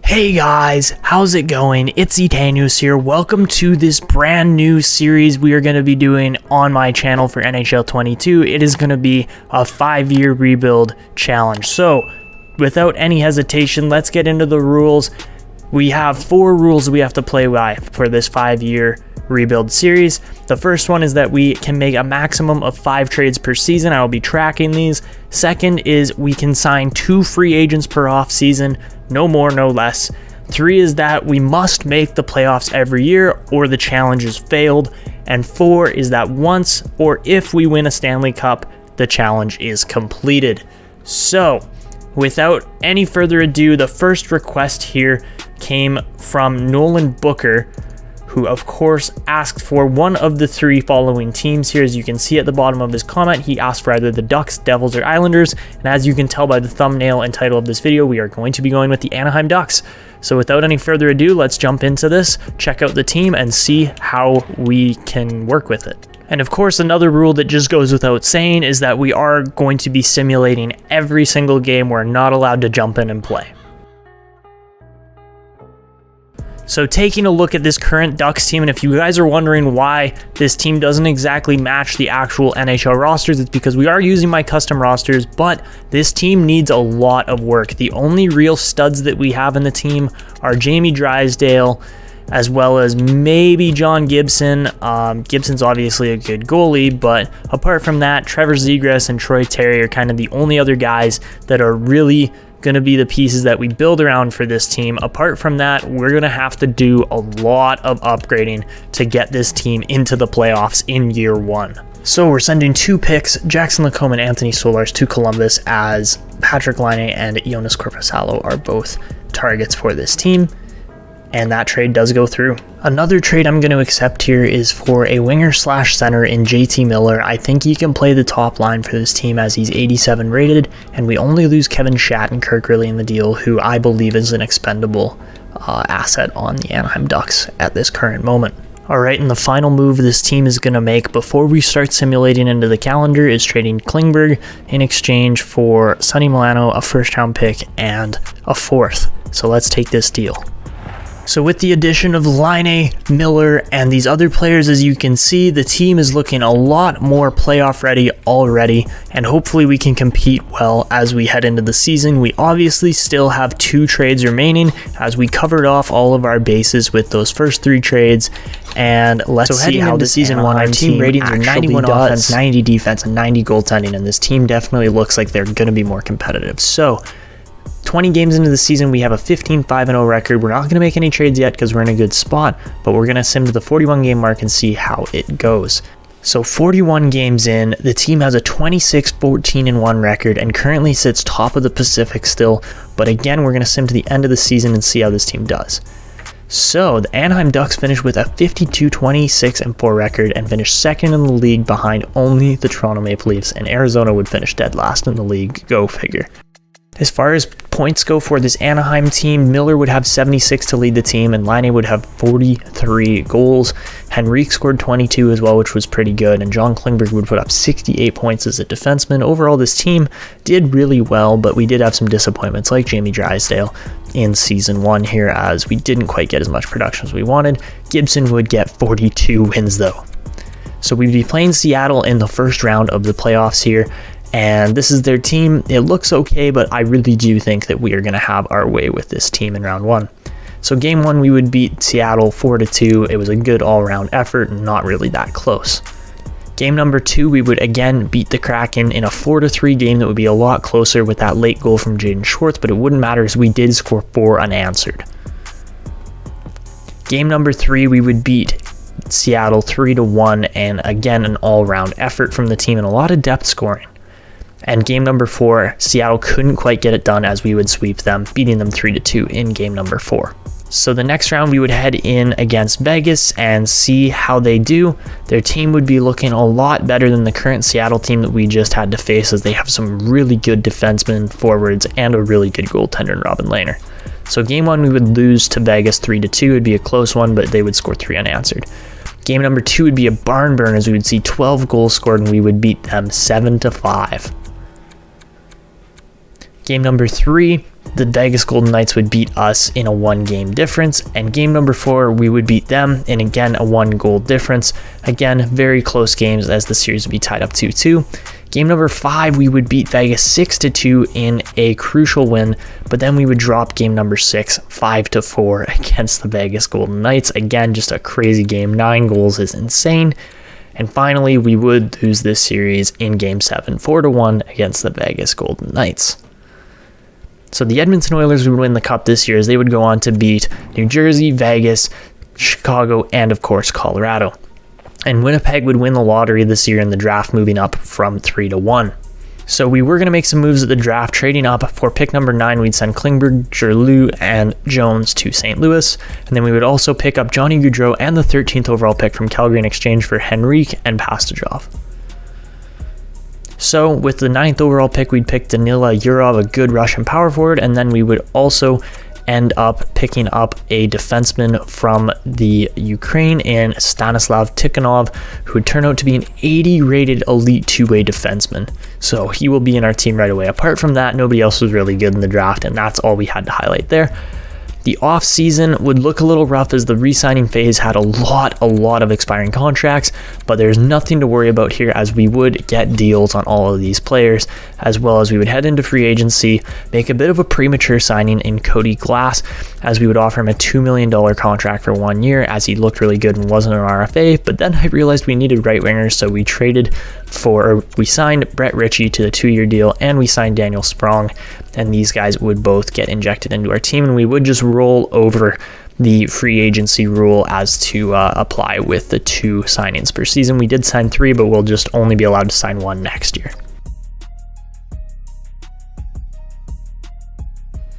Hey guys, how's it going? It's Etanyos here. Welcome to this brand new series we are going to be doing on my channel for NHL 22. It is going to be a 5-year rebuild challenge. So, without any hesitation, let's get into the rules. We have 4 rules we have to play by for this 5-year rebuild series. The first one is that we can make a maximum of 5 trades per season. I will be tracking these. Second is we can sign 2 free agents per off season. No more, no less. 3 is that we must make the playoffs every year or the challenge is failed. And 4 is that once or if we win a Stanley Cup, the challenge is completed. So, without any further ado, the first request here came from Nolan Booker, who of course asked for one of the 3 following teams here. As you can see at the bottom of his comment, he asked for either the Ducks, Devils, or Islanders, and as you can tell by the thumbnail and title of this video, we are going to be going with the Anaheim Ducks. So without any further ado, let's jump into this, check out the team, and see how we can work with it. And of course, another rule that just goes without saying is that we are going to be simulating every single game. We're not allowed to jump in and play. So taking a look at this current Ducks team, and if you guys are wondering why this team doesn't exactly match the actual NHL rosters, it's because we are using my custom rosters, but this team needs a lot of work. The only real studs that we have in the team are Jamie Drysdale, as well as maybe John Gibson. Gibson's obviously a good goalie, but apart from that, Trevor Zegras and Troy Terry are kind of the only other guys that are really going to be the pieces that we build around for this team. Apart from that, we're going to have to do a lot of upgrading to get this team into the playoffs in year 1. So we're sending 2 picks, Jackson Lacombe and Anthony Solars, to Columbus, as Patrick Laine and Jonas Korpisalo are both targets for this team. And that trade does go through. Another trade I'm going to accept here is for a winger/center in JT Miller. I think he can play the top line for this team as he's 87 rated, and we only lose Kevin Shattenkirk really in the deal, who I believe is an expendable asset on the Anaheim Ducks at this current moment. Alright, and the final move this team is going to make before we start simulating into the calendar is trading Klingberg in exchange for Sonny Milano, a first-round pick, and a 4th. So let's take this deal. So with the addition of Laine, Miller, and these other players, as you can see, the team is looking a lot more playoff ready already, and hopefully we can compete well as we head into the season. We obviously still have 2 trades remaining, as we covered off all of our bases with those first 3 trades, and let's see how the season 1 our team ratings are 91 offense, 90 defense, and 90 goaltending, and this team definitely looks like they're going to be more competitive. So 20 games into the season, we have a 15-5-0 record. We're not going to make any trades yet because we're in a good spot, but we're going to sim to the 41 game mark and see how it goes. So 41 games in, the team has a 26-14-1 record and currently sits top of the Pacific still, but again, we're going to sim to the end of the season and see how this team does. So the Anaheim Ducks finished with a 52-26-4 record and finished second in the league behind only the Toronto Maple Leafs, and Arizona would finish dead last in the league. Go figure. As far as points go for this Anaheim team, Miller would have 76 to lead the team, and Laine would have 43 goals. Henrique scored 22 as well, which was pretty good, and John Klingberg would put up 68 points as a defenseman. Overall, this team did really well, but we did have some disappointments like Jamie Drysdale in season 1 here, as we didn't quite get as much production as we wanted. Gibson would get 42 wins though. So we'd be playing Seattle in the first round of the playoffs here, and this is their team. It looks okay, but I really do think that we are going to have our way with this team in round 1. So game 1, we would beat Seattle 4-2. It was a good all-around effort and not really that close. Game number 2, we would again beat the Kraken in a 4-3 game that would be a lot closer with that late goal from Jaden Schwartz, but it wouldn't matter as we did score 4 unanswered. Game number 3, we would beat Seattle 3-1, and again, an all-round effort from the team and a lot of depth scoring. And game number 4, Seattle couldn't quite get it done as we would sweep them, beating them 3-2 in game number 4. So the next round we would head in against Vegas and see how they do. Their team would be looking a lot better than the current Seattle team that we just had to face, as they have some really good defensemen, forwards, and a really good goaltender in Robin Lehner. So game 1 we would lose to Vegas 3-2. It would be a close one, but they would score 3 unanswered. Game number 2 would be a barn burn, as we would see 12 goals scored and we would beat them 7-5. Game number 3, the Vegas Golden Knights would beat us in a 1-game difference, and game number 4, we would beat them in again a 1-goal difference. Again, very close games as the series would be tied up 2-2. Game number 5, we would beat Vegas 6-2 in a crucial win, but then we would drop game number 6 5-4 against the Vegas Golden Knights. Again, just a crazy game. 9 goals is insane. And finally, we would lose this series in game 7 4-1 against the Vegas Golden Knights. So the Edmonton Oilers would win the cup this year as they would go on to beat New Jersey, Vegas, Chicago, and of course Colorado. And Winnipeg would win the lottery this year in the draft, moving up from 3-1. So we were going to make some moves at the draft, trading up for pick number 9. We'd send Klingberg, Giroux, and Jones to St. Louis. And then we would also pick up Johnny Gaudreau and the 13th overall pick from Calgary in exchange for Henrique and Pastujov. So with the 9th overall pick, we'd pick Danila Yurov, a good Russian power forward, and then we would also end up picking up a defenseman from the Ukraine in Stanislav Tikhonov, who would turn out to be an 80 rated elite two-way defenseman. So he will be in our team right away. Apart from that, nobody else was really good in the draft, and that's all we had to highlight there. The off-season would look a little rough as the re-signing phase had a lot of expiring contracts, but there's nothing to worry about here as we would get deals on all of these players, as well as we would head into free agency, make a bit of a premature signing in Cody Glass, as we would offer him a $2 million contract for 1 year, as he looked really good and wasn't an RFA, but then I realized we needed right wingers, so we signed Brett Ritchie to the 2-year deal, and we signed Daniel Sprong, and these guys would both get injected into our team, and we would just roll over the free agency rule as to apply with the 2 signings per season. We did sign 3, but we'll just only be allowed to sign 1 next year.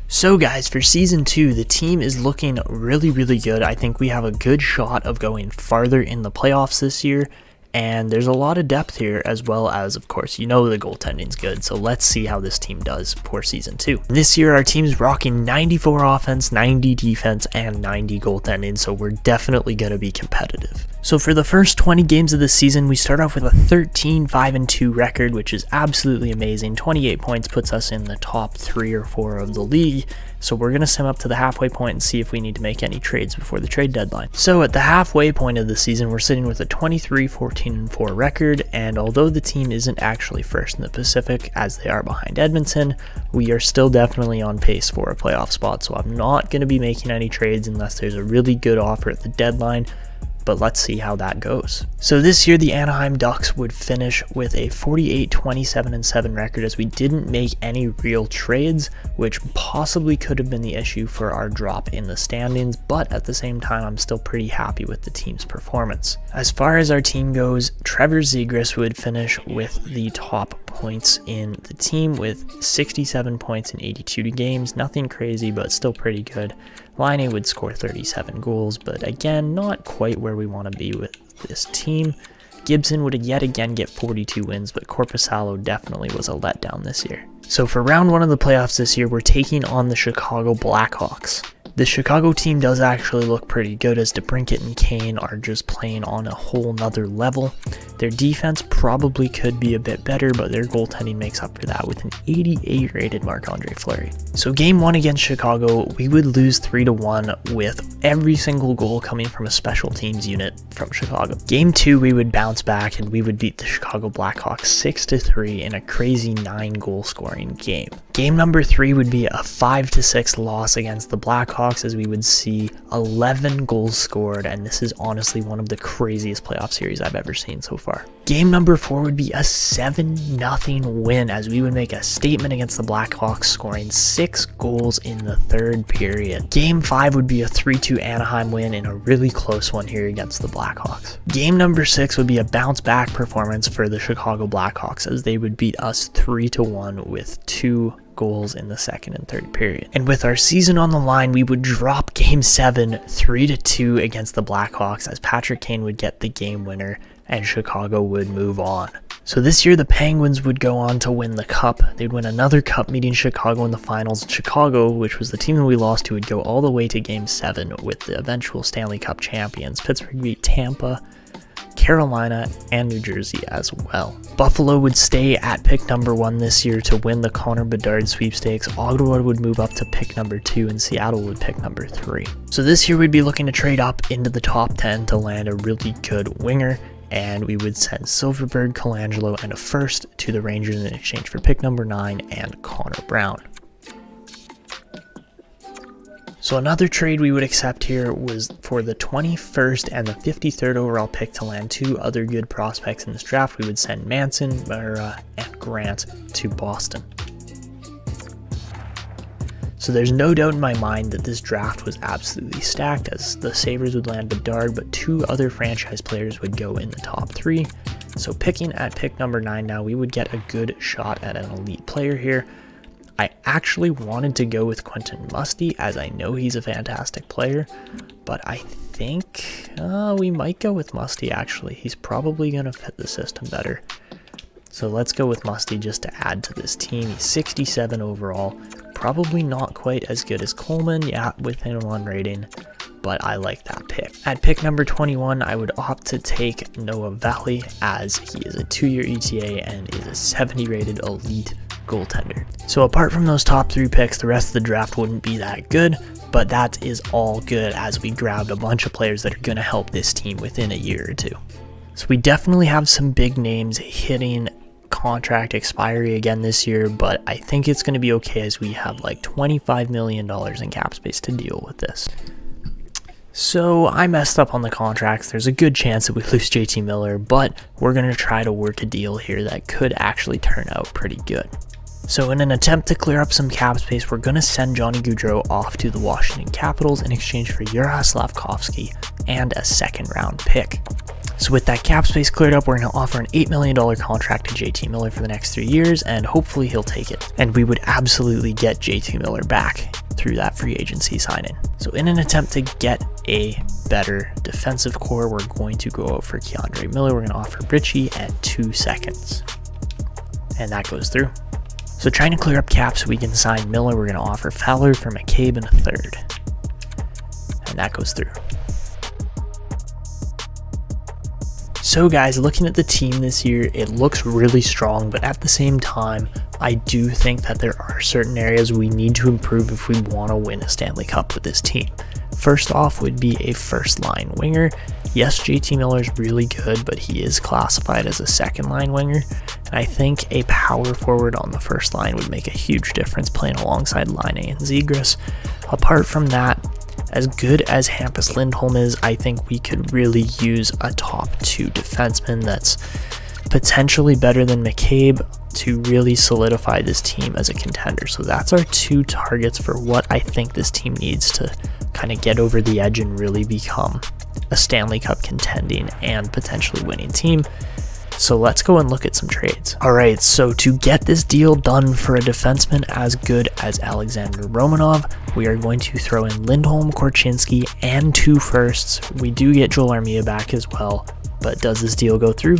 So guys, for season 2, the team is looking really good. I think we have a good shot of going farther in the playoffs this year. And there's a lot of depth here, as well as, of course, the goaltending's good. So let's see how this team does for season 2. This year, our team's rocking 94 offense, 90 defense, and 90 goaltending. So we're definitely going to be competitive. So for the first 20 games of the season, we start off with a 13-5-2 record, which is absolutely amazing. 28 points puts us in the top 3 or 4 of the league. So we're going to sim up to the halfway point and see if we need to make any trades before the trade deadline. So at the halfway point of the season, we're sitting with a 23-14-4 record, and although the team isn't actually first in the Pacific as they are behind Edmonton, we are still definitely on pace for a playoff spot. So I'm not going to be making any trades unless there's a really good offer at the deadline, but let's see how that goes. So this year, the Anaheim Ducks would finish with a 48-27-7 record as we didn't make any real trades, which possibly could have been the issue for our drop in the standings, but at the same time, I'm still pretty happy with the team's performance. As far as our team goes, Trevor Zegras would finish with the top points in the team with 67 points in 82 games. Nothing crazy, but still pretty good. Laine would score 37 goals, but again, not quite where we want to be with this team. Gibson would yet again get 42 wins, but Korpisalo definitely was a letdown this year. So for round 1 of the playoffs this year, we're taking on the Chicago Blackhawks. The Chicago team does actually look pretty good as DeBrincat and Kane are just playing on a whole nother level. Their defense probably could be a bit better, but their goaltending makes up for that with an 88 rated Marc-Andre Fleury. So game 1 against Chicago, we would lose 3-1 with every single goal coming from a special teams unit from Chicago. Game 2, we would bounce back and we would beat the Chicago Blackhawks 6-3 in a crazy 9-goal scoring game. Game number 3 would be a 5-6 loss against the Blackhawks as we would see 11 goals scored, and this is honestly one of the craziest playoff series I've ever seen so far. Game number 4 would be a 7-0 win as we would make a statement against the Blackhawks, scoring 6 goals in the 3rd period. Game 5 would be a 3-2 Anaheim win in a really close one here against the Blackhawks. Game number 6 would be a bounce back performance for the Chicago Blackhawks as they would beat us 3-1 with 2 goals in the 2nd and 3rd period. And with our season on the line, we would drop game 7 3-2 against the Blackhawks as Patrick Kane would get the game winner and Chicago would move on. So this year the Penguins would go on to win the cup. They'd win another cup meeting Chicago in the finals. Chicago, which was the team that we lost to, would go all the way to game 7 with the eventual Stanley Cup champions. Pittsburgh beat Tampa Carolina, and New Jersey as well. Buffalo would stay at pick number 1 this year to win the Connor Bedard sweepstakes. Ottawa would move up to pick number 2, and Seattle would pick number 3. So this year we'd be looking to trade up into the top 10 to land a really good winger, and we would send Silverberg, Colangelo, and a first to the Rangers in exchange for pick number 9 and Connor Brown. So another trade we would accept here was for the 21st and the 53rd overall pick to land 2 other good prospects in this draft. We would send Manson, Mara, and Grant to Boston. So there's no doubt in my mind that this draft was absolutely stacked, as the Sabres would land Bedard, but 2 other franchise players would go in the top 3. So picking at pick number 9 now, we would get a good shot at an elite player here. I actually wanted to go with Quentin Musty, as I know he's a fantastic player, but I think we might go with Musty actually. He's probably going to fit the system better. So let's go with Musty just to add to this team. He's 67 overall, probably not quite as good as Coleman, yeah, within 1 rating, but I like that pick. At pick number 21, I would opt to take Noah Valley, as he is a 2-year ETA and is a 70 rated elite goaltender. So apart from those top 3 picks, the rest of the draft wouldn't be that good, but that is all good as we grabbed a bunch of players that are going to help this team within a year or 2. So we definitely have some big names hitting contract expiry again this year, but I think it's going to be okay as we have like $25 million in cap space to deal with this. So I messed up on the contracts. There's a good chance that we lose JT Miller, but we're going to try to work a deal here that could actually turn out pretty good. So in an attempt to clear up some cap space, we're going to send Johnny Gaudreau off to the Washington Capitals in exchange for Juraj Slavkovsky and a 2nd round pick. So with that cap space cleared up, we're going to offer an $8 million contract to JT Miller for the next 3 years, and hopefully he'll take it. And we would absolutely get JT Miller back through that free agency signing. So in an attempt to get a better defensive core, we're going to go out for Keandre Miller. We're going to offer Richie at 2 seconds. And that goes through. So trying to clear up cap so we can sign Miller, we're going to offer Fowler for McCabe and a 3rd. And that goes through. So guys, looking at the team this year, it looks really strong, but at the same time, I do think that there are certain areas we need to improve if we want to win a Stanley Cup with this team. First off would be a first-line winger. Yes, JT Miller is really good, but he is classified as a second-line winger, and I think a power forward on the first line would make a huge difference playing alongside Line A and Zegras. Apart from that, as good as Hampus Lindholm is, I think we could really use a top 2 defenseman that's potentially better than McCabe to really solidify this team as a contender. So that's our 2 targets for what I think this team needs to kind of get over the edge and really become a Stanley Cup contending and potentially winning team. So let's go and look at some trades. Alright, so to get this deal done for a defenseman as good as Alexander Romanov, we are going to throw in Lindholm, Korchinski, and 2 firsts. We do get Joel Armia back as well, but does this deal go through?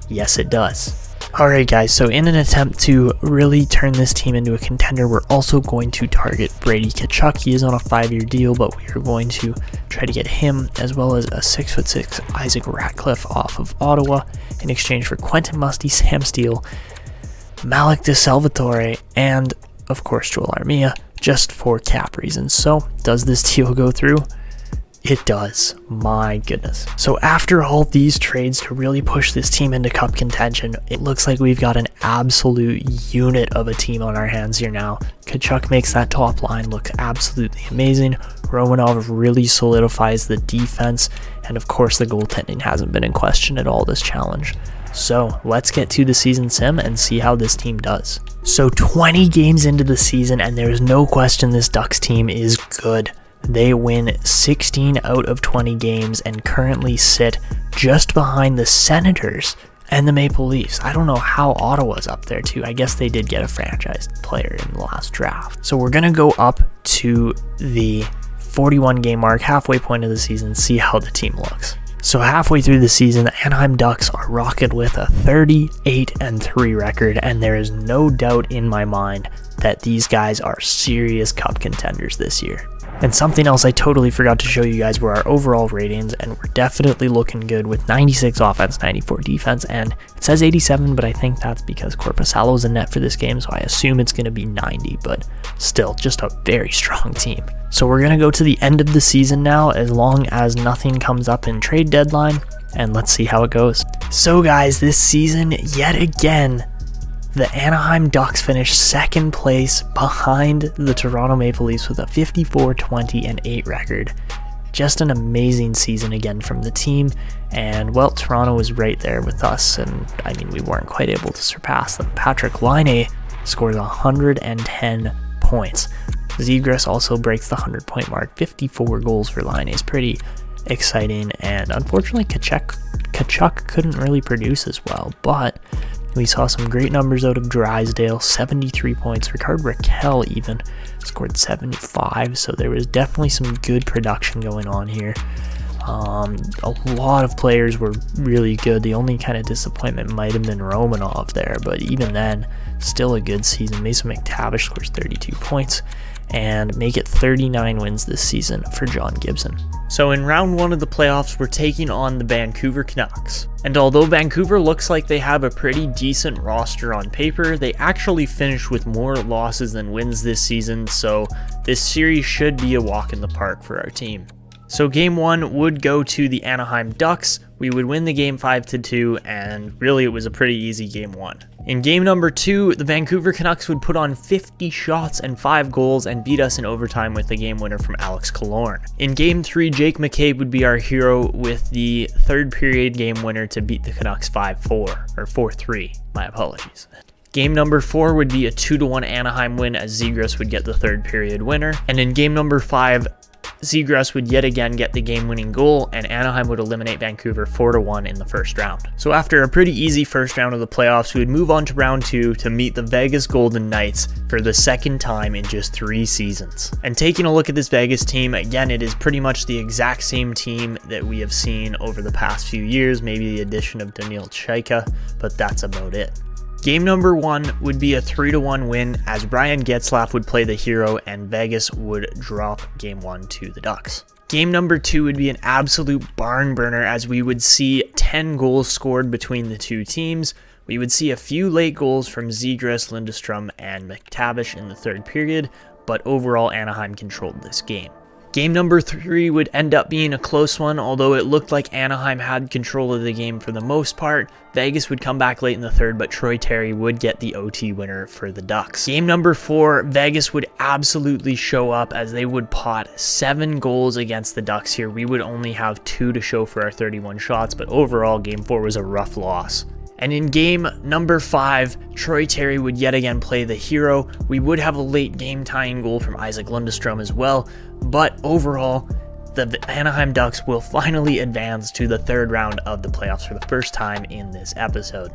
Yes, it does. Alright guys, so in an attempt to really turn this team into a contender, we're also going to target Brady Tkachuk. He is on a 5-year deal, but we are going to try to get him as well as a 6'6" Isaac Ratcliffe off of Ottawa in exchange for Quentin Musty, Sam Steele, Malik DeSalvatore, and of course Joel Armia, just for cap reasons. So does this deal go through? It does. My goodness. So after all these trades to really push this team into cup contention, it looks like we've got an absolute unit of a team on our hands here now. Tkachuk makes that top line look absolutely amazing. Romanov really solidifies the defense, and of course the goaltending hasn't been in question at all this challenge. So let's get to the season sim and see how this team does. So 20 games into the season, and there's no question this Ducks team is good. They win 16 out of 20 games and currently sit just behind the Senators and the Maple Leafs. I don't know how Ottawa's up there too. I guess they did get a franchise player in the last draft. So we're going to go up to the 41 game mark, halfway point of the season, see how the team looks. So halfway through the season, the Anaheim Ducks are rocketed with a 38-3 record, and there is no doubt in my mind that these guys are serious cup contenders this year. And something else I totally forgot to show you guys were our overall ratings, and we're definitely looking good with 96 offense, 94 defense, and it says 87, but I think that's because Korpisalo's in net for this game, so I assume it's going to be 90, but still, just a very strong team. So we're going to go to the end of the season now, as long as nothing comes up in trade deadline, and let's see how it goes. So guys, this season, yet again, the Anaheim Ducks finished second place behind the Toronto Maple Leafs with a 54-20-8 record. Just an amazing season again from the team, and well, Toronto was right there with us, and I mean, we weren't quite able to surpass them. Patrik Laine scores 110 points. Zegras also breaks the 100-point mark. 54 goals for Laine is pretty exciting, and unfortunately Tkachuk couldn't really produce as well, but we saw some great numbers out of Drysdale, 73 points. Rickard Rakell even scored 75, so there was definitely some good production going on here. A lot of players were really good. The only kind of disappointment might have been Romanov there, but even then, still a good season. Mason McTavish scores 32 points and make it 39 wins this season for John Gibson. So in round one of the playoffs, we're taking on the Vancouver Canucks. And although Vancouver looks like they have a pretty decent roster on paper, they actually finished with more losses than wins this season, so this series should be a walk in the park for our team. So game one would go to the Anaheim Ducks. We would win the game 5-2, and really it was a pretty easy game one. In game number two, the Vancouver Canucks would put on 50 shots and 5 goals and beat us in overtime with the game winner from Alex Killorn. In game three, Jake McCabe would be our hero with the third period game winner to beat the Canucks 5-4, or 4-3, my apologies. Game number four would be a 2-1 Anaheim win as Zegras would get the third period winner. And in game number five, Zegras would yet again get the game-winning goal, and Anaheim would eliminate Vancouver 4-1 in the first round. So after a pretty easy first round of the playoffs, we would move on to round two to meet the Vegas Golden Knights for the second time in just 3 seasons. And taking a look at this Vegas team, again, it is pretty much the exact same team that we have seen over the past few years, maybe the addition of Daniil Chaika, but that's about it. Game number one would be a 3-1 win as Brian Getzlaf would play the hero and Vegas would drop game one to the Ducks. Game number two would be an absolute barn burner as we would see 10 goals scored between the two teams. We would see a few late goals from Zegras, Lindstrom, and McTavish in the third period, but overall Anaheim controlled this game. Game number three would end up being a close one, although it looked like Anaheim had control of the game for the most part. Vegas would come back late in the third, but Troy Terry would get the OT winner for the Ducks. Game number four, Vegas would absolutely show up as they would pot 7 goals against the Ducks here. We would only have 2 to show for our 31 shots, but overall game four was a rough loss. And in game number 5, Troy Terry would yet again play the hero. We would have a late game tying goal from Isaac Lundestrom as well, but overall, the Anaheim Ducks will finally advance to the third round of the playoffs for the first time in this episode.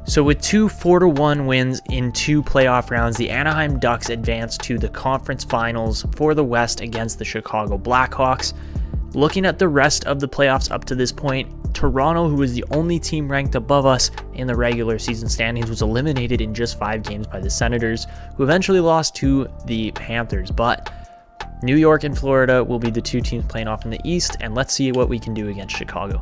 So with 2 4-1 wins in 2 playoff rounds, the Anaheim Ducks advanced to the conference finals for the West against the Chicago Blackhawks. Looking at the rest of the playoffs up to this point, Toronto, who was the only team ranked above us in the regular season standings, was eliminated in just 5 games by the Senators, who eventually lost to the Panthers. But New York and Florida will be the 2 teams playing off in the East, and let's see what we can do against Chicago.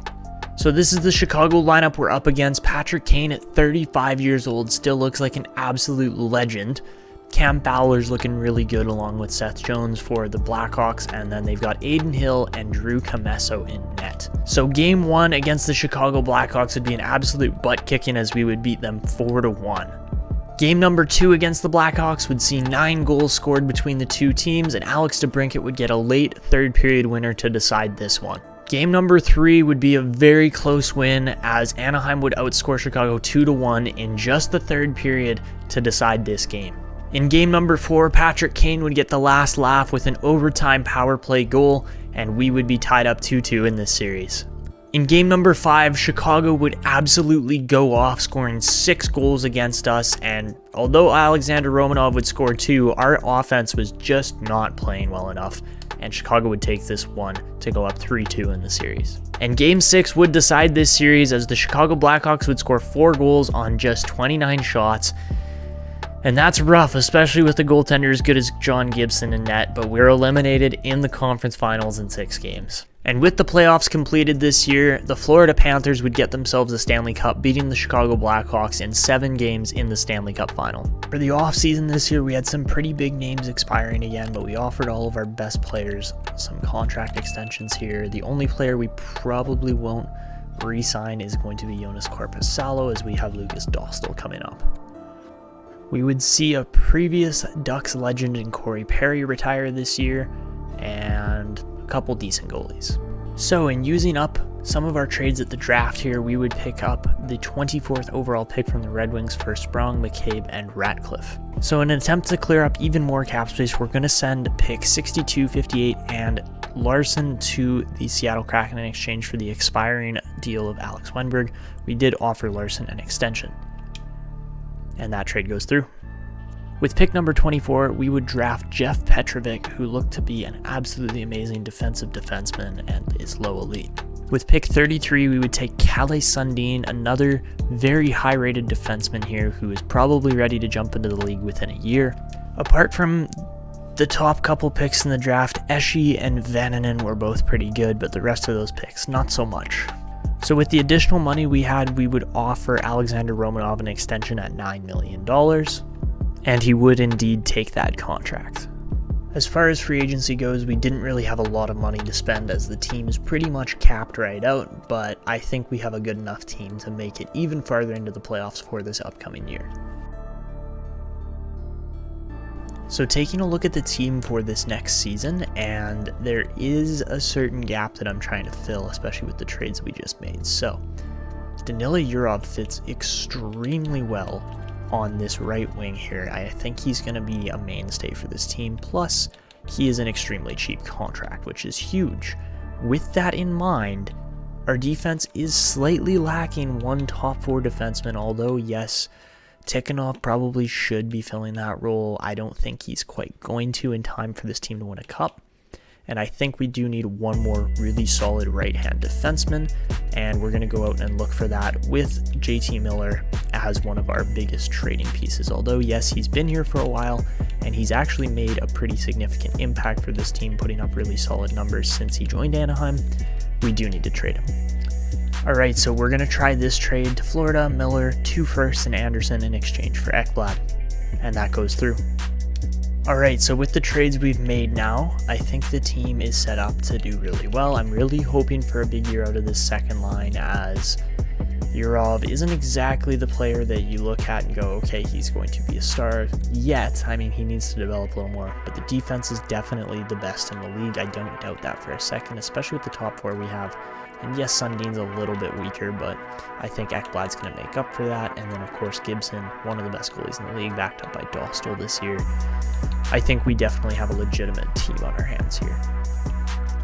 So this is the Chicago lineup we're up against. Patrick Kane at 35 years old still looks like an absolute legend. Cam Fowler's looking really good along with Seth Jones for the Blackhawks, and then they've got Aiden Hill and Drew Commesso in net. So game 1 against the Chicago Blackhawks would be an absolute butt kicking as we would beat them 4-1. Game number 2 against the Blackhawks would see 9 goals scored between the two teams, and Alex DeBrincat would get a late third period winner to decide this one. Game number 3 would be a very close win as Anaheim would outscore Chicago 2-1 in just the third period to decide this game. In game number 4, Patrick Kane would get the last laugh with an overtime power play goal, and we would be tied up 2-2 in this series. In game number 5, Chicago would absolutely go off, scoring 6 goals against us, and although Alexander Romanov would score 2, our offense was just not playing well enough, and Chicago would take this one to go up 3-2 in the series. And game 6 would decide this series as the Chicago Blackhawks would score 4 goals on just 29 shots. And that's rough, especially with the goaltender as good as John Gibson in net, but we're eliminated in the conference finals in 6 games. And with the playoffs completed this year, the Florida Panthers would get themselves a Stanley Cup, beating the Chicago Blackhawks in 7 games in the Stanley Cup final. For the offseason this year, we had some pretty big names expiring again, but we offered all of our best players some contract extensions here. The only player we probably won't re-sign is going to be Jonas Korpisalo, as we have Lucas Dostal coming up. We would see a previous Ducks legend in Corey Perry retire this year, and a couple decent goalies. So in using up some of our trades at the draft here, we would pick up the 24th overall pick from the Red Wings for Sprong, McCabe, and Ratcliffe. So in an attempt to clear up even more cap space, we're going to send pick 62, 58, and Larson to the Seattle Kraken in exchange for the expiring deal of Alex Wennberg. We did offer Larson an extension, and that trade goes through. With pick number 24, we would draft Jeff Petrovic, who looked to be an absolutely amazing defensive defenseman and is low elite. With pick 33, we would take Kalle Sundin, another very high-rated defenseman here who is probably ready to jump into the league within a year. Apart from the top couple picks in the draft, Eschi and Vananen were both pretty good, but the rest of those picks, not so much. So with the additional money we had, we would offer Alexander Romanov an extension at $9 million, and he would indeed take that contract. As far as free agency goes, we didn't really have a lot of money to spend as the team is pretty much capped right out, but I think we have a good enough team to make it even farther into the playoffs for this upcoming year. So taking a look at the team for this next season, and there is a certain gap that I'm trying to fill, especially with the trades we just made. So Danila Yurov fits extremely well on this right wing here. I think he's going to be a mainstay for this team. Plus, he is an extremely cheap contract, which is huge. With that in mind, our defense is slightly lacking one top 4 defenseman, although yes, Tikhonov probably should be filling that role. I don't think he's quite going to in time for this team to win a cup. And I think we do need one more really solid right-hand defenseman, and we're going to go out and look for that with JT Miller as one of our biggest trading pieces. Although, yes, he's been here for a while, and he's actually made a pretty significant impact for this team, putting up really solid numbers since he joined Anaheim. We do need to trade him. Alright, so we're going to try this trade to Florida, Miller, 2 firsts, and Anderson in exchange for Ekblad, and that goes through. Alright, so with the trades we've made now, I think the team is set up to do really well. I'm really hoping for a big year out of this second line, as Yurov isn't exactly the player that you look at and go, okay, he's going to be a star yet. I mean, he needs to develop a little more, but the defense is definitely the best in the league. I don't doubt that for a second, especially with the top 4 we have. And yes, Sundin's a little bit weaker, but I think Ekblad's going to make up for that. And then, of course, Gibson, one of the best goalies in the league, backed up by Dostal this year. I think we definitely have a legitimate team on our hands here.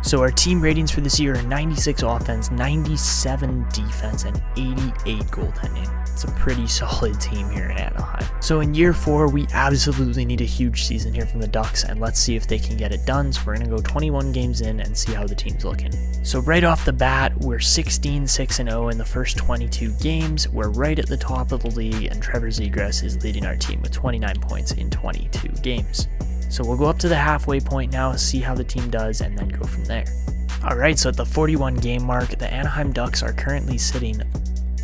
So our team ratings for this year are 96 offense, 97 defense, and 88 goaltending. It's a pretty solid team here in Anaheim. So in year 4, we absolutely need a huge season here from the Ducks, and let's see if they can get it done. So we're going to go 21 games in and see how the team's looking. So right off the bat, we're 16-6-0 in the first 22 games. We're right at the top of the league, and Trevor Zegras is leading our team with 29 points in 22 games. So we'll go up to the halfway point now, see how the team does, and then go from there. Alright, so at the 41 game mark, the Anaheim Ducks are currently sitting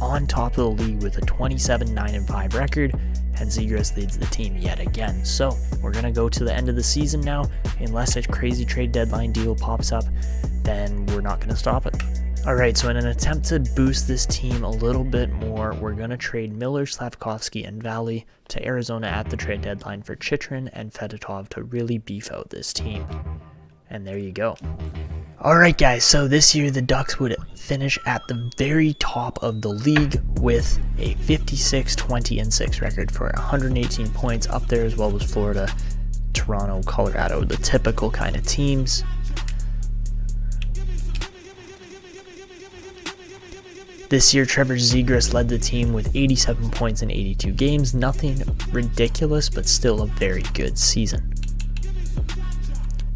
on top of the league with a 27-9-5 record, and Zegras leads the team yet again. So we're going to go to the end of the season now. Unless a crazy trade deadline deal pops up, then we're not going to stop it. Alright, so in an attempt to boost this team a little bit more, we're going to trade Miller, Slavkovsky, and Valley to Arizona at the trade deadline for Chychrun and Fedotov to really beef out this team. And there you go. Alright guys, so this year the Ducks would finish at the very top of the league with a 56-20-6 record for 118 points, up there as well as Florida, Toronto, Colorado, the typical kind of teams. This year, Trevor Zegras led the team with 87 points in 82 games. Nothing ridiculous, but still a very good season.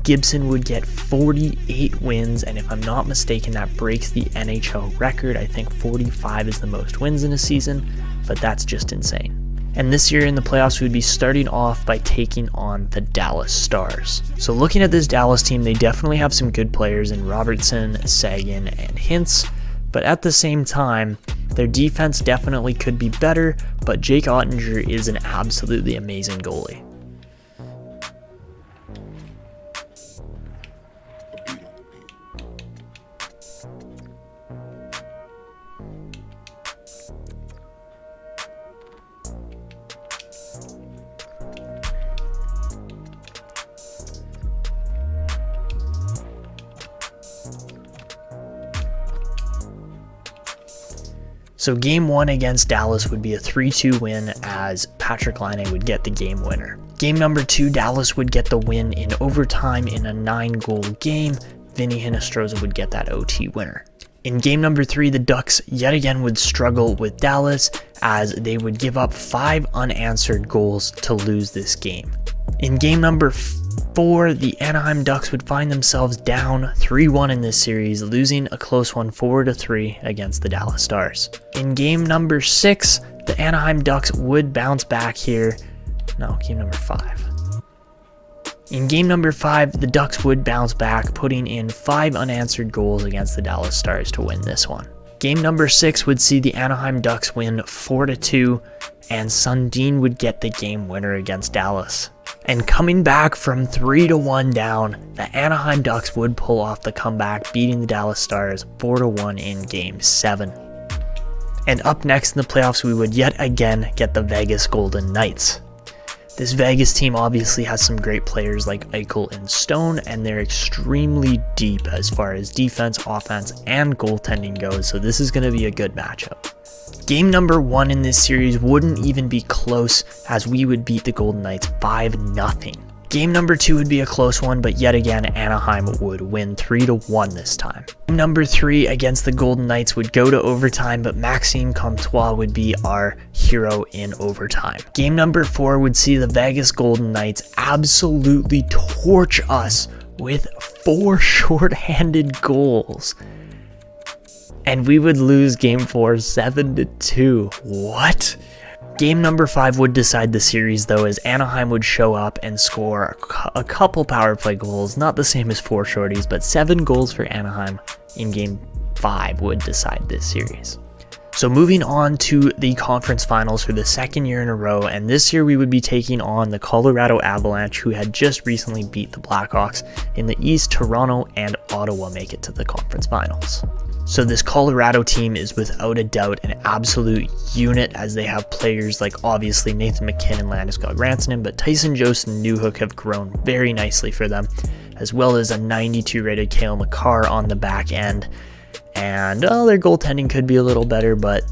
Gibson would get 48 wins, and if I'm not mistaken, that breaks the NHL record. I think 45 is the most wins in a season, but that's just insane. And this year in the playoffs, we would be starting off by taking on the Dallas Stars. So looking at this Dallas team, they definitely have some good players in Robertson, Sagan, and Hintz. But at the same time, their defense definitely could be better, but Jake Ottinger is an absolutely amazing goalie. So game 1 against Dallas would be a 3-2 win as Patrick Laine would get the game winner. Game number 2, Dallas would get the win in overtime in a 9-goal game. Vinny Hinostroza would get that OT winner. In game number 3, the Ducks yet again would struggle with Dallas as they would give up 5 unanswered goals to lose this game. In game number 4, the Anaheim Ducks would find themselves down 3-1 in this series, losing a close one 4-3 against the Dallas Stars. In game number 6, the Anaheim Ducks would bounce back here. No, game number 5. In game number 5, the Ducks would bounce back, putting in 5 unanswered goals against the Dallas Stars to win this one. Game number 6 would see the Anaheim Ducks win 4-2, and Sundin would get the game winner against Dallas. And coming back from 3-1 down, the Anaheim Ducks would pull off the comeback, beating the Dallas Stars 4-1 in Game 7. And up next in the playoffs, we would yet again get the Vegas Golden Knights. This Vegas team obviously has some great players like Eichel and Stone, and they're extremely deep as far as defense, offense, and goaltending goes, so this is going to be a good matchup. Game number 1 in this series wouldn't even be close as we would beat the Golden Knights 5-0. Game number 2 would be a close one, but yet again Anaheim would win 3-1 this time. Game number 3 against the Golden Knights would go to overtime, but Maxime Comtois would be our hero in overtime. Game number 4 would see the Vegas Golden Knights absolutely torch us with 4 shorthanded goals. And we would lose game 4 7-2. What? Game number 5 would decide the series though, as Anaheim would show up and score a couple power play goals, not the same as 4 shorties, but 7 goals for Anaheim in game 5 would decide this series. So moving on to the conference finals for the second year in a row, and this year we would be taking on the Colorado Avalanche, who had just recently beat the Blackhawks in the East. Toronto and Ottawa make it to the conference finals. So this Colorado team is without a doubt an absolute unit, as they have players like obviously Nathan McKinnon, Landeskog Rantanen, but Tyson Jost and Newhook have grown very nicely for them, as well as a 92 rated Cale Makar on the back end. And their goaltending could be a little better, but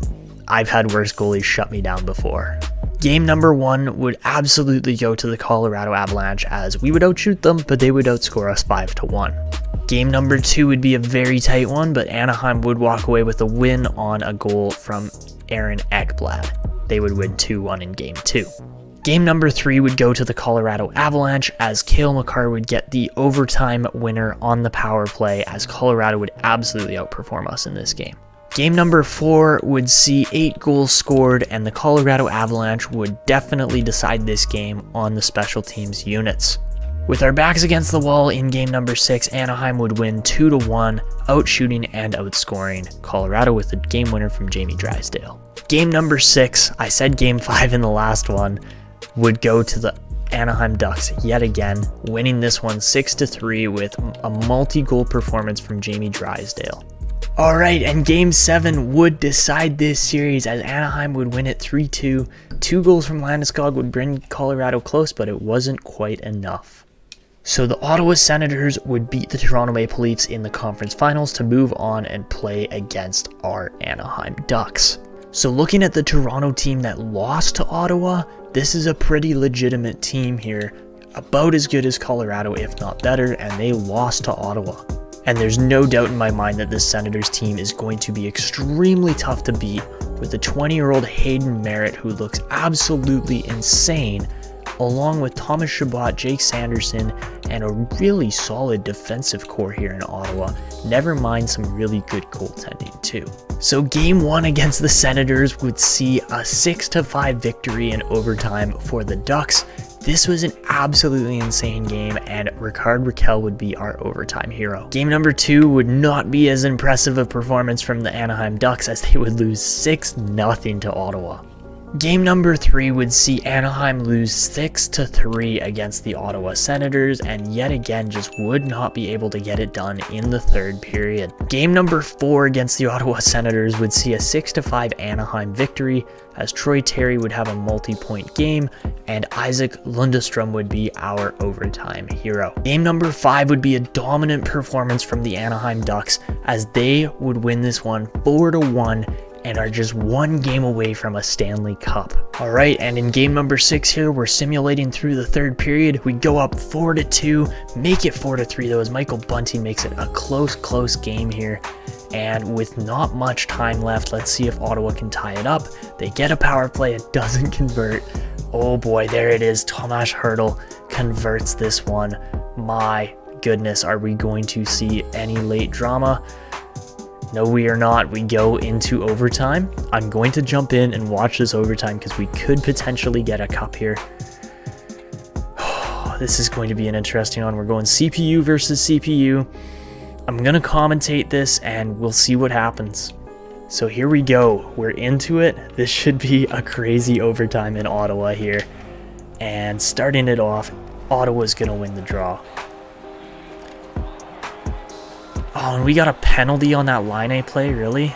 I've had worse goalies shut me down before. Game number 1 would absolutely go to the Colorado Avalanche, as we would outshoot them, but they would outscore us 5-1. Game number 2 would be a very tight one, but Anaheim would walk away with a win on a goal from Aaron Ekblad. They would win 2-1 in game 2. Game number 3 would go to the Colorado Avalanche, as Cale Makar would get the overtime winner on the power play, as Colorado would absolutely outperform us in this game. Game number 4 would see 8 goals scored, and the Colorado Avalanche would definitely decide this game on the special teams units. With our backs against the wall in game number 6, Anaheim would win 2-1, outshooting and outscoring Colorado with a game winner from Jamie Drysdale. Game number 6, I said game 5 in the last one, would go to the Anaheim Ducks yet again, winning this one 6-3 with a multi-goal performance from Jamie Drysdale. Alright, and game 7 would decide this series, as Anaheim would win it 3-2. 2 goals from Landeskog would bring Colorado close, but it wasn't quite enough. So the Ottawa Senators would beat the Toronto Maple Leafs in the conference finals to move on and play against our Anaheim Ducks. So looking at the Toronto team that lost to Ottawa, this is a pretty legitimate team here, about as good as Colorado, if not better, and they lost to Ottawa. And there's no doubt in my mind that this Senators team is going to be extremely tough to beat, with the 20-year-old Hayden Merritt, who looks absolutely insane, along with Thomas Chabot, Jake Sanderson, and a really solid defensive core here in Ottawa, never mind some really good goaltending too. So game 1 against the Senators would see a 6-5 victory in overtime for the Ducks. This was an absolutely insane game, and Ricard Raquel would be our overtime hero. Game number 2 would not be as impressive a performance from the Anaheim Ducks, as they would lose 6-0 to Ottawa. Game number 3 would see Anaheim lose 6-3 against the Ottawa Senators, and yet again just would not be able to get it done in the third period. Game number 4 against the Ottawa Senators would see a 6-5 Anaheim victory, as Troy Terry would have a multi-point game, and Isaac Lundestrom would be our overtime hero. Game number 5 would be a dominant performance from the Anaheim Ducks, as they would win this one 4-1, and are just one game away from a Stanley Cup. Alright, and in game number 6 here, we're simulating through the third period. We go up 4-2, make it 4-3 though, as Michael Bunting makes it a close game here. And with not much time left, let's see if Ottawa can tie it up. They get a power play, it doesn't convert. Oh boy, there it is. Tomas Hertl converts this one. My goodness, are we going to see any late drama? No, we are not. We go into overtime. I'm going to jump in and watch this overtime because we could potentially get a cup here. This is going to be an interesting one. We're going CPU versus CPU. I'm going to commentate this and we'll see what happens. So here we go. We're into it. This should be a crazy overtime in Ottawa here. And starting it off, Ottawa's going to win the draw. Oh, and we got a penalty on that Line play, really?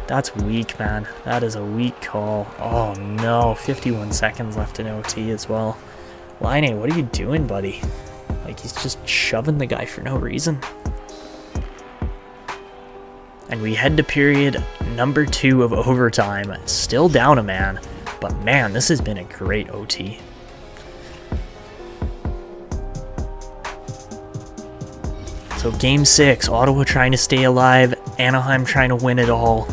That's weak, man. That is a weak call. Oh no, 51 seconds left in OT as well. Line, what are you doing, buddy? Like, he's just shoving the guy for no reason. And we head to period number 2 of overtime. Still down a man, but man, this has been a great OT. So game 6, Ottawa trying to stay alive, Anaheim trying to win it all.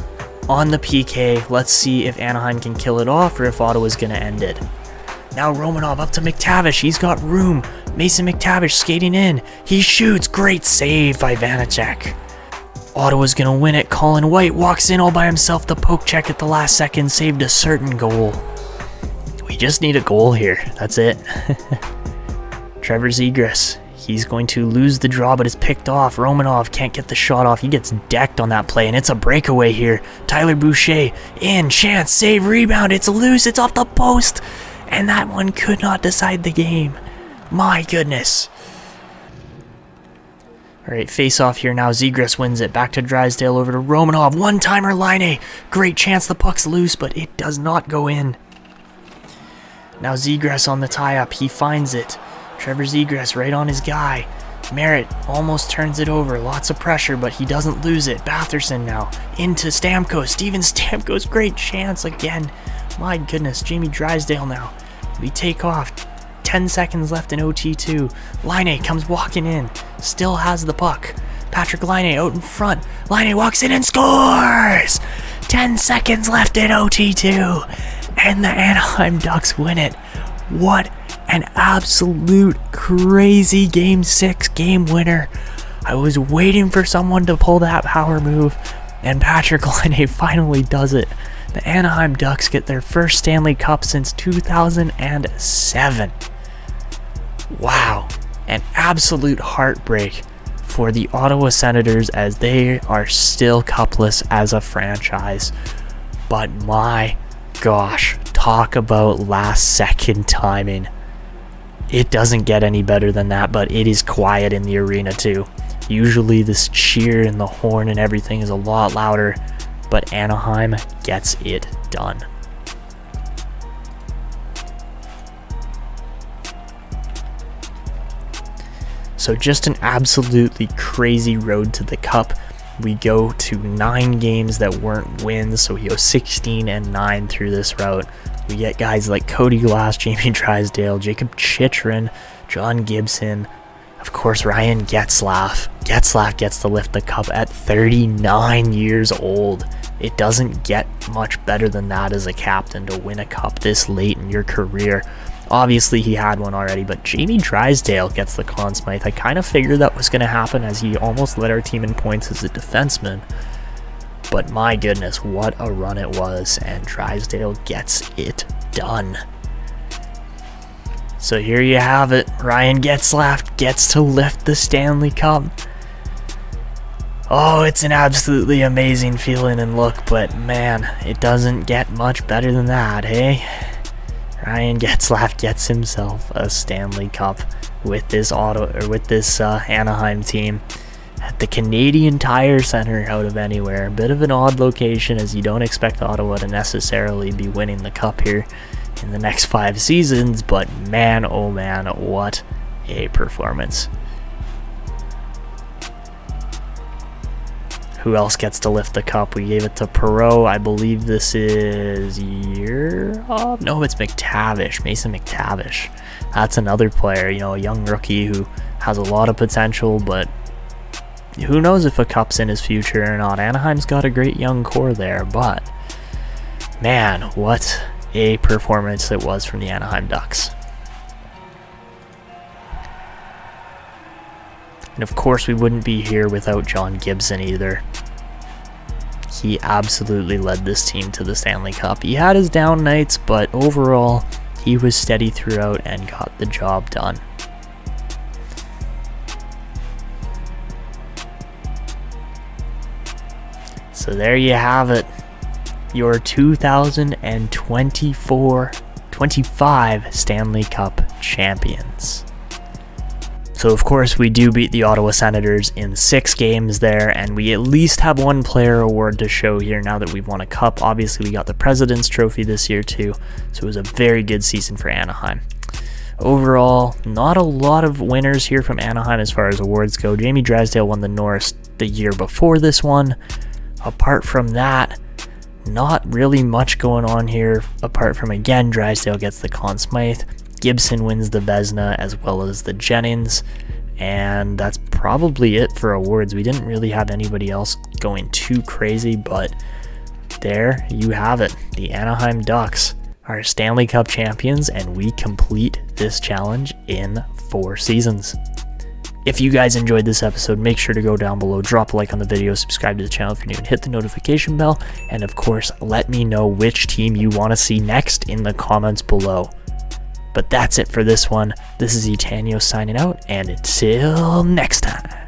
On the PK, let's see if Anaheim can kill it off or if Ottawa's going to end it. Now Romanov up to McTavish, he's got room. Mason McTavish skating in, he shoots, great save by Vanacek. Ottawa's going to win it, Colin White walks in all by himself, the poke check at the last second, saved a certain goal. We just need a goal here, that's it. Trevor Zegras. He's going to lose the draw, but it's picked off. Romanov can't get the shot off. He gets decked on that play, and it's a breakaway here. Tyler Boucher in, chance, save, rebound. It's loose. It's off the post. And that one could not decide the game. My goodness. All right, face off here now. Zegras wins it. Back to Drysdale, over to Romanov. One-timer Line. Great chance. The puck's loose, but it does not go in. Now Zegras on the tie-up. He finds it. Trevor Zegras right on his guy. Merritt almost turns it over. Lots of pressure, but he doesn't lose it. Batherson now into Stamkos. Steven Stamkos, great chance again. My goodness, Jamie Drysdale now. We take off. 10 seconds left in OT2. Line comes walking in. Still has the puck. Patrick Line out in front. Line walks in and scores! 10 seconds left in OT2. And the Anaheim Ducks win it. What an absolute crazy game 6 game winner. I was waiting for someone to pull that power move, and Patrick Line finally does it. The Anaheim Ducks get their first Stanley Cup since 2007. Wow, an absolute heartbreak for the Ottawa Senators, as they are still cupless as a franchise. But my gosh, talk about last second timing. It doesn't get any better than that, but it is quiet in the arena too. Usually this cheer and the horn and everything is a lot louder, but Anaheim gets it done. So just an absolutely crazy road to the cup. We go to 9 games that weren't wins, so we go 16-9 through this route. We get guys like Cody Glass, Jamie Drysdale, Jacob Chychrun, John Gibson, of course Ryan Getzlaf. Getzlaf gets to lift the cup at 39 years old. It doesn't get much better than that as a captain to win a cup this late in your career. Obviously, he had one already, but Jamie Drysdale gets the Conn Smythe. I kind of figured that was going to happen as he almost led our team in points as a defenseman. But my goodness, what a run it was, and Drysdale gets it done. So here you have it. Ryan Getzlaf gets to lift the Stanley Cup. Oh, it's an absolutely amazing feeling and look, but man, it doesn't get much better than that, hey? Ryan Getzlaf gets himself a Stanley Cup with this Anaheim team at the Canadian Tire Center out of anywhere. A bit of an odd location, as you don't expect Ottawa to necessarily be winning the cup here in the next 5 seasons, but man, oh man, what a performance. Who else gets to lift the cup? We gave it to Perreault. I believe this is no, it's McTavish, Mason McTavish. That's another player, a young rookie who has a lot of potential, but who knows if a cup's in his future or not. Anaheim's got a great young core there, but man, what a performance it was from the Anaheim Ducks. And of course, we wouldn't be here without John Gibson either. He absolutely led this team to the Stanley Cup. He had his down nights, but overall, he was steady throughout and got the job done. So there you have it. Your 2024-25 Stanley Cup champions. So of course we do beat the Ottawa Senators in 6 games there, and we at least have one player award to show here now that we've won a cup. Obviously we got the President's Trophy this year too, so it was a very good season for Anaheim. Overall, not a lot of winners here from Anaheim as far as awards go. Jamie Drysdale won the Norris the year before this one. Apart from that, not really much going on here, apart from, again, Drysdale gets the Conn Smythe. Gibson wins the Vezina as well as the Jennings, and that's probably it for awards. We didn't really have anybody else going too crazy, but there you have it. The Anaheim Ducks are Stanley Cup champions, and we complete this challenge in 4 seasons. If you guys enjoyed this episode, make sure to go down below, drop a like on the video, subscribe to the channel if you're new, and hit the notification bell, and of course, let me know which team you want to see next in the comments below. But that's it for this one. This is Etanyos signing out, and until next time.